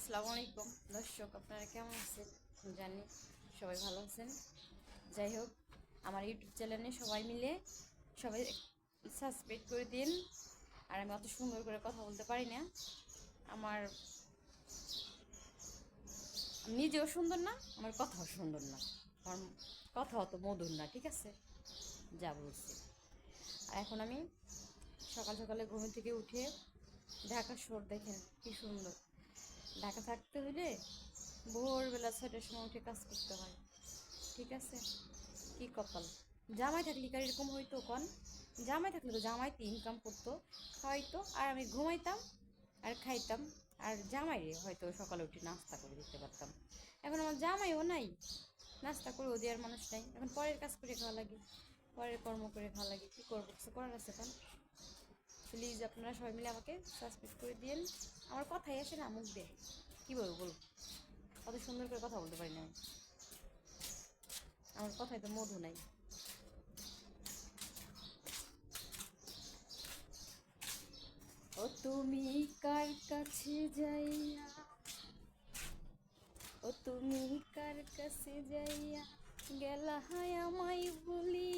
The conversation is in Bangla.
আসসালামু আলাইকুম দর্শক, আপনারা কেমন আছেন? জানি সবাই ভালো আছেন। যাই হোক, আমার ইউটিউব চ্যানেলে সবাই মিলে সবাই সাবস্ক্রাইব করে দিন। আর আমি অত সুন্দর করে কথা বলতে পারি না। আমার আমি নিজেও সুন্দর না, আমার কথাও সুন্দর না, আমার কথা অত মধুর না, ঠিক আছে? যা বলছি। আর এখন আমি সকাল সকালে ঘুম থেকে উঠে ঢাকা শহর দেখেন কি সুন্দর। ঢাকা থাকতে হইলে ভোরবেলা 6টার সময় উঠে কাজ করতে হয়, ঠিক আছে? কি কপাল! জামাই থাকলে কার এরকম হইতো কন? জামাই থাকলে তো জামাইতে ইনকাম করতো, খাওয়াইতো, আর আমি ঘুমাইতাম আর খাইতাম। আর জামাইরে হয়তো সকালে উঠে নাস্তা করে দিতে পারতাম। এখন আমার জামাইও নাই, নাস্তা করে দেওয়ার মানুষ নাই। এখন পরের কাজ করে খাওয়া লাগে, পরের কর্ম করে খাওয়া লাগে। কী করবো, কিছু করার আছে এখন? প্লিজ আপনারা সবাই মিলে আমাকে সাবস্ক্রাইব করে দিন। আমার কথাই আসে না মুখ দিয়ে, কী বলবো বলবো, কত সুন্দর করে কথা বলতে পারি না আমি, আমার কথায় তো মধু নাই। ও তুমি কার কাছে যাইয়া, ও তুমি কার কাছে যাইয়া গেলা হায় আমায় বলি,